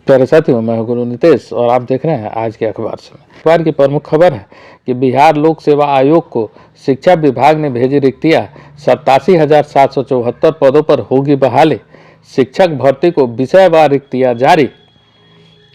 प्यारे साथियों, मैं हूं गुरु नितेश और आप देख रहे हैं आज के अखबार समय। अखबार की प्रमुख खबर है कि बिहार लोक सेवा आयोग को शिक्षा विभाग ने भेजी रिक्तियां। 87,774 पदों पर होगी बहाली। शिक्षक भर्ती को विषयवार रिक्तियां जारी।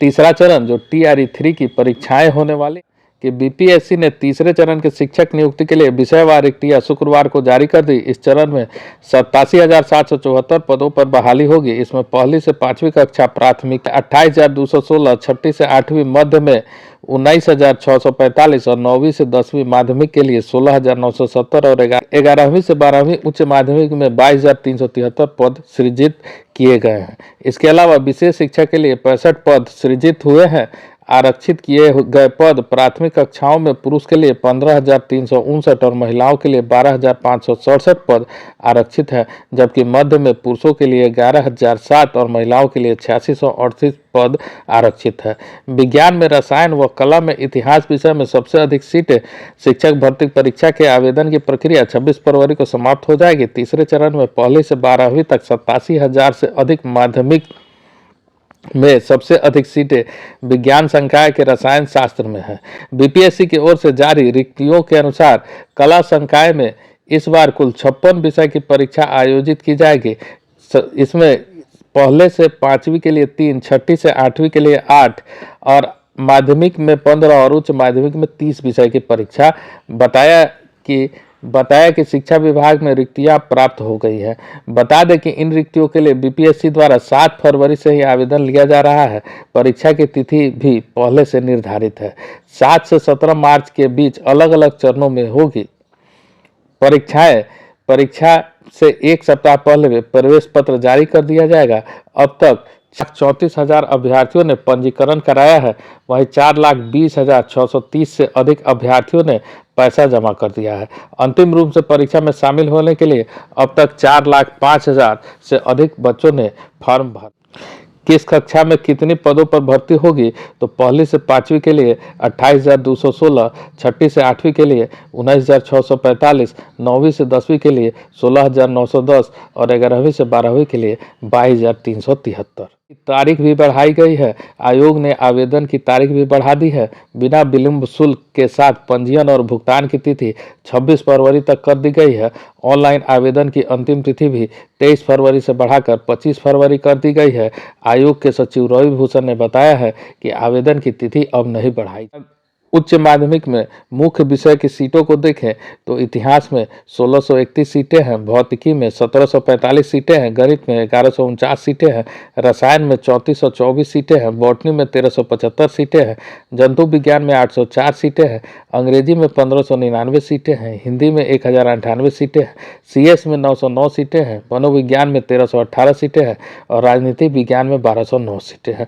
तीसरा चरण जो TRE 3 की परीक्षाएं होने वाली कि BPSC ने तीसरे चरण के शिक्षक नियुक्ति के लिए विषयवार रिक्तियां शुक्रवार को जारी कर दी। इस चरण में 87,774 पदों पर बहाली होगी। इसमें पहली से 5वीं कक्षा प्राथमिक 28,216, छठी से 8वीं मध्य में 19,645 और 9वीं से 10वीं माध्यमिक के लिए 16,970 और 11वीं से 12वीं उच्च माध्यमिक में 22,373 पद सृजित किए गए हैं। इसके अलावा विशेष शिक्षा के लिए 65 पद सृजित हुए हैं। आरक्षित किए गए पद प्राथमिक कक्षाओं में पुरुष के लिए 15,359 और महिलाओं के लिए 12,567 पद आरक्षित है, जबकि मध्य में पुरुषों के लिए 11,007 और महिलाओं के लिए 8638 पद आरक्षित है। विज्ञान में रसायन व कला में इतिहास विषय में सबसे अधिक सीटें। शिक्षक भर्ती परीक्षा के आवेदन की प्रक्रिया 26 फरवरी को समाप्त हो जाएगी। तीसरे चरण में पहली से 12वीं तक 87,000 से अधिक माध्यमिक में सबसे अधिक सीटें विज्ञान संकाय के रसायन शास्त्र में है। BPSC की ओर से जारी रिक्तियों के अनुसार कला संकाय में इस बार कुल 56 विषय की परीक्षा आयोजित की जाएगी। इसमें पहले से 5वीं के लिए 3, छठी से 8वीं के लिए 8 और माध्यमिक में 15 और उच्च माध्यमिक में 30 विषय की परीक्षा। बताया कि शिक्षा विभाग में रिक्तियां प्राप्त हो गई है। बता दें कि इन रिक्तियों के लिए BPSC द्वारा 7 फरवरी से ही आवेदन लिया जा रहा है। परीक्षा की तिथि भी पहले से निर्धारित है। 7 से 17 मार्च के बीच अलग अलग चरणों में होगी परीक्षा से एक सप्ताह पहले प्रवेश पत्र जारी कर दिया जाएगा। अब तक 34,000 अभ्यर्थियों ने पंजीकरण कराया है। वहीं 4,20,630 से अधिक अभ्यर्थियों ने पैसा जमा कर दिया है। अंतिम रूप से परीक्षा में शामिल होने के लिए अब तक 4,05,000 से अधिक बच्चों ने फॉर्म भरा। किस कक्षा में कितनी पदों पर भर्ती होगी तो पहली से 5वीं के लिए 28,216, छठी से 8वीं के लिए 19,645, 9वीं से 10वीं के लिए 16,910 और 11वीं से 12वीं के लिए 22,373। तारीख भी बढ़ाई गई है। आयोग ने आवेदन की तारीख भी बढ़ा दी है। बिना विलंब शुल्क के साथ पंजीयन और भुगतान की तिथि 26 फरवरी तक कर दी गई है। ऑनलाइन आवेदन की अंतिम तिथि भी 23 फरवरी से बढ़ाकर 25 फरवरी कर दी गई है। आयोग के सचिव रवि भूषण ने बताया है कि आवेदन की तिथि अब नहीं बढ़ाई। उच्च माध्यमिक में मुख्य विषय की सीटों को देखें तो इतिहास में 1631 सीटें हैं, भौतिकी में 1745 सीटें हैं, गणित में 1149 सीटें हैं, रसायन में 3424 सीटें हैं, बॉटनी में 1375 सीटें हैं, जंतु विज्ञान में 804 सीटें हैं, अंग्रेजी में 1599 सीटें हैं, हिंदी में 1098 सीटें हैं, CS में 909 सीटें हैं, मनोविज्ञान में 1318 सीटें हैं और राजनीति विज्ञान में 1209 सीटें हैं।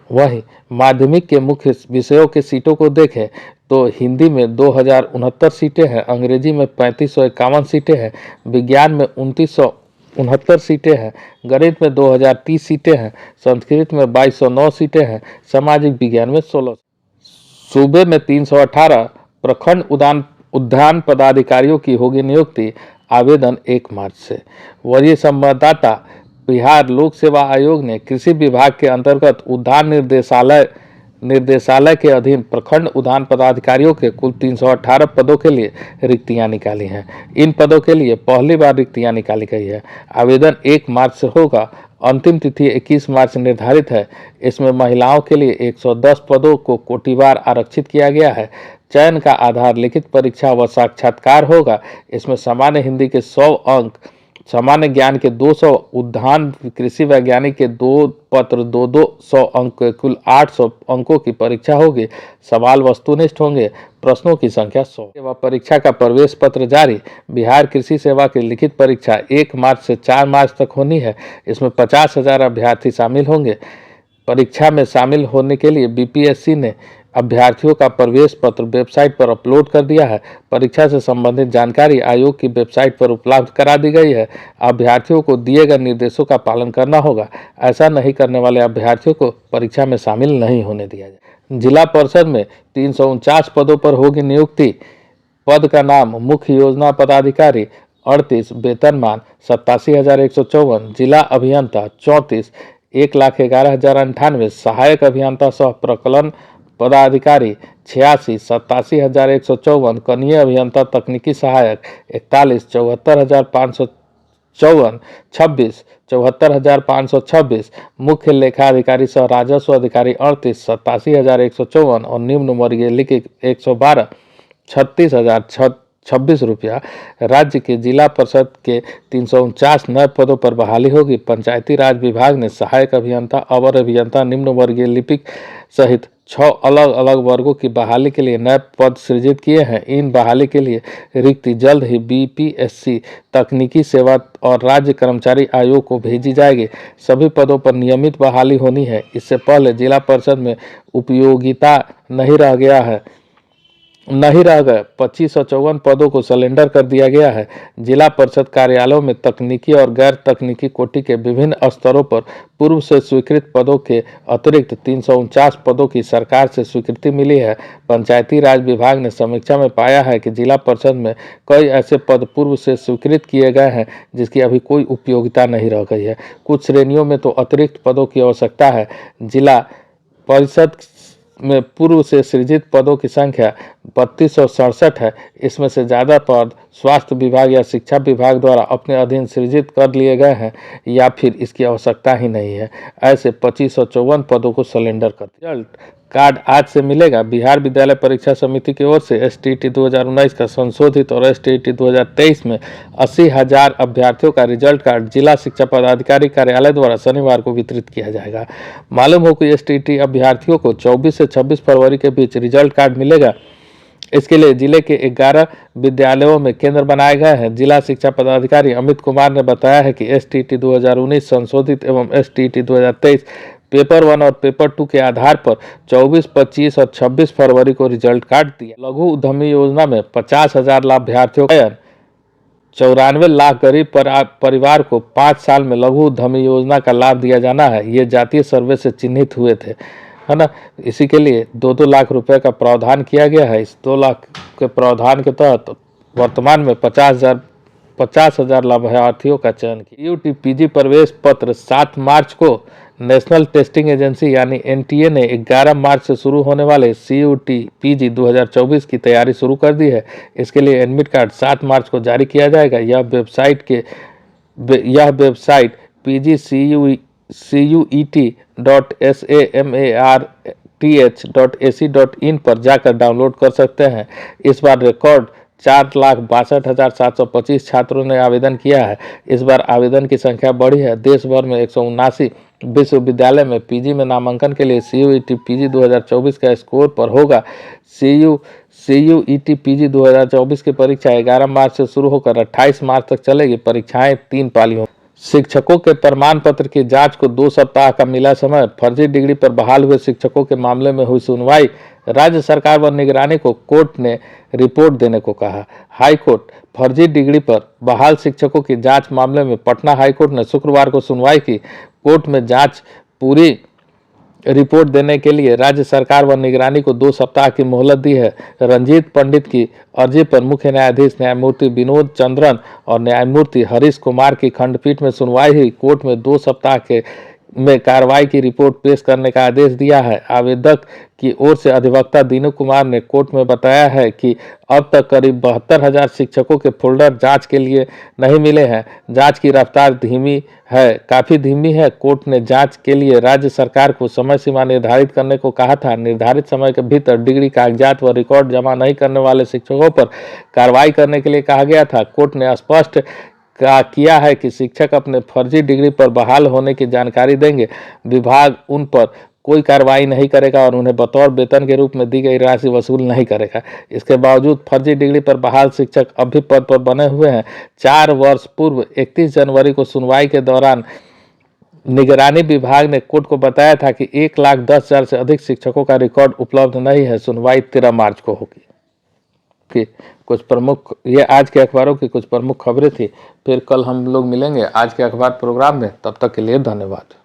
वहीं माध्यमिक के मुख्य विषयों के सीटों को देखें तो हिंदी में 2069 सीटें हैं, अंग्रेजी में 3551 सीटें हैं, विज्ञान में 2969 सीटें हैं, गणित में 2030 सीटें हैं, संस्कृत में 2209 सीटें हैं, सामाजिक विज्ञान में 16। सूबे में 318 प्रखंड उद्यान पदाधिकारियों की होगी नियुक्ति। आवेदन 1 मार्च से। वरीय संवाददाता बिहार लोक सेवा आयोग ने कृषि विभाग के अंतर्गत उद्यान निर्देशालय के अधीन प्रखंड उद्यान पदाधिकारियों के कुल 318 पदों के लिए रिक्तियां निकाली हैं। इन पदों के लिए पहली बार रिक्तियां निकाली गई है। आवेदन 1 मार्च से होगा। अंतिम तिथि 21 मार्च निर्धारित है। इसमें महिलाओं के लिए 110 पदों को कोटिवार आरक्षित किया गया है। चयन का आधार लिखित परीक्षा व साक्षात्कार होगा। इसमें सामान्य हिंदी के 100 अंक, सामान्य ज्ञान के 200, उद्यान कृषि वैज्ञानिक के 2 पत्र 200 अंक, कुल 800 अंकों की परीक्षा होगी। सवाल वस्तुनिष्ठ होंगे। प्रश्नों की संख्या 100। सेवा परीक्षा का प्रवेश पत्र जारी। बिहार कृषि सेवा की लिखित परीक्षा 1 मार्च से 4 मार्च तक होनी है। इसमें 50,000 अभ्यर्थी शामिल होंगे। परीक्षा में शामिल होने के लिए BPSC ने अभ्यर्थियों का प्रवेश पत्र वेबसाइट पर अपलोड कर दिया है। परीक्षा से संबंधित जानकारी आयोग की वेबसाइट पर उपलब्ध करा दी गई है। अभ्यर्थियों को दिए गए निर्देशों का पालन करना होगा। ऐसा नहीं करने वाले अभ्यर्थियों को परीक्षा में शामिल नहीं होने दिया जाए। जिला परिषद में 349 पदों पर होगी नियुक्ति। पद का नाम मुख्य योजना पदाधिकारी 38, वेतनमान 87,154, जिला अभियंता 34, 1,11,098, सहायक अभियंता सह प्रकलन पदाधिकारी 86, 87,154, कनीय अभियंता तकनीकी सहायक 41, 74,554, 26, 74,526, मुख्य लेखा अधिकारी सह राजस्व अधिकारी 38, 87,154 और निम्न वर्गीय लिखित 112, 36,026 रुपया। राज्य के जिला परिषद के 349 नए पदों पर बहाली होगी। पंचायती राज विभाग ने सहायक अभियंता, अवर अभियंता, निम्न वर्गीय लिपिक सहित 6 अलग अलग वर्गों की बहाली के लिए नए पद सृजित किए हैं। इन बहाली के लिए रिक्ति जल्द ही बीपीएससी, तकनीकी सेवा और राज्य कर्मचारी आयोग को भेजी जाएगी। सभी पदों पर नियमित बहाली होनी है। इससे पहले जिला परिषद में उपयोगिता नहीं रह गए 2554 पदों को सिलेंडर कर दिया गया है। जिला परिषद कार्यालयों में तकनीकी और गैर तकनीकी कोटि के विभिन्न स्तरों पर पूर्व से स्वीकृत पदों के अतिरिक्त 349 पदों की सरकार से स्वीकृति मिली है। पंचायती राज विभाग ने समीक्षा में पाया है कि जिला परिषद में कई ऐसे पद पूर्व से स्वीकृत किए गए हैं जिसकी अभी कोई उपयोगिता नहीं रह गई है। कुछ श्रेणियों में तो अतिरिक्त पदों की आवश्यकता है। जिला परिषद में पूर्व से सृजित पदों की संख्या 3267 है। इसमें से ज़्यादा पद स्वास्थ्य विभाग या शिक्षा विभाग द्वारा अपने अधीन सृजित कर लिए गए हैं या फिर इसकी आवश्यकता ही नहीं है। ऐसे 2554 पदों को सिलेंडर कर रिजल्ट कार्ड आज से मिलेगा। बिहार विद्यालय परीक्षा समिति की ओर से एसटीईटी 2019 का संशोधित और एसटीईटी 2023 में 80,000 अभ्यर्थियों का रिजल्ट कार्ड जिला शिक्षा पदाधिकारी कार्यालय द्वारा शनिवार को वितरित किया जाएगा। मालूम हो कि एसटीईटी अभ्यर्थियों को 24 से 26 फरवरी के बीच रिजल्ट कार्ड मिलेगा। इसके लिए जिले के 11 विद्यालयों में केंद्र बनाए गए हैं। जिला शिक्षा पदाधिकारी अमित कुमार ने बताया है कि एसटीईटी 2019 संशोधित एवं एसटीईटी 2023 पेपर 1 और पेपर 2 के आधार पर 24, 25 और 26 फरवरी को रिजल्ट कार्ड दिया। लघु उद्यमी योजना में 50,000 लाभार्थियों का 94 लाख गरीब परिवार को 5 साल में लघु उद्यमी योजना का लाभ दिया जाना है। ये जातीय सर्वे से चिन्हित हुए थे, है ना। इसी के लिए 2-2 लाख रुपए का प्रावधान किया गया है। इस 2 लाख के प्रावधान के तहत वर्तमान में 50,000 लाभार्थियों का चयन किया। यूटी पीजी प्रवेश पत्र 7 मार्च को नेशनल टेस्टिंग एजेंसी यानी एनटीए ने 11 मार्च से शुरू होने वाले सीयूटी पीजी 2024 की तैयारी शुरू कर दी है। इसके लिए एडमिट कार्ड 7 मार्च को जारी किया जाएगा। यह वेबसाइट pgcuet.samarth.ac.in पर जाकर डाउनलोड कर सकते हैं। इस बार रिकॉर्ड 4,62,725 छात्रों ने आवेदन किया है। इस बार आवेदन की संख्या बढ़ी है। देश भर में 179 विश्वविद्यालय में पीजी में नामांकन के लिए सीयूईटी पीजी 2024 का स्कोर पर होगा। सीयूईटी पीजी 2024 की परीक्षा 11 मार्च से शुरू होकर 28 मार्च तक चलेगी। परीक्षाएं 3 पालियों में। शिक्षकों के प्रमाण पत्र की जांच को 2 सप्ताह का मिला समय। फर्जी डिग्री पर बहाल हुए शिक्षकों के मामले में हुई सुनवाई। राज्य सरकार व निगरानी को कोर्ट ने रिपोर्ट देने को कहा। हाई कोर्ट फर्जी डिग्री पर बहाल शिक्षकों की जांच मामले में पटना हाई कोर्ट ने शुक्रवार को सुनवाई की। कोर्ट में जांच पूरी रिपोर्ट देने के लिए राज्य सरकार व निगरानी को 2 सप्ताह की मोहलत दी है। रंजीत पंडित की अर्जी पर मुख्य न्यायाधीश न्यायमूर्ति विनोद चंद्रन और न्यायमूर्ति हरीश कुमार की खंडपीठ में सुनवाई हुई। कोर्ट में 2 सप्ताह में कार्रवाई की रिपोर्ट पेश करने का आदेश दिया है। आवेदक की ओर से अधिवक्ता दीनू कुमार ने कोर्ट में बताया है कि अब तक करीब 72,000 शिक्षकों के फोल्डर जांच के लिए नहीं मिले हैं। जांच की रफ्तार काफ़ी धीमी है। कोर्ट ने जांच के लिए राज्य सरकार को समय सीमा निर्धारित करने को कहा था। निर्धारित समय के भीतर डिग्री कागजात व रिकॉर्ड जमा नहीं करने वाले शिक्षकों पर कार्रवाई करने के लिए कहा गया था। कोर्ट ने स्पष्ट किया है कि शिक्षक अपने फर्जी डिग्री पर बहाल होने की जानकारी देंगे। विभाग उन पर कोई कार्रवाई नहीं करेगा और उन्हें बतौर वेतन के रूप में दी गई राशि वसूल नहीं करेगा। इसके बावजूद फर्जी डिग्री पर बहाल शिक्षक अब भी पद पर बने हुए हैं। 4 वर्ष पूर्व 31 जनवरी को सुनवाई के दौरान निगरानी विभाग ने कोर्ट को बताया था कि 1,10,000 से अधिक शिक्षकों का रिकॉर्ड उपलब्ध नहीं है। सुनवाई 13 मार्च को होगी। ये आज के अखबारों की कुछ प्रमुख खबरें थी। फिर कल हम लोग मिलेंगे आज के अखबार प्रोग्राम में। तब तक के लिए धन्यवाद।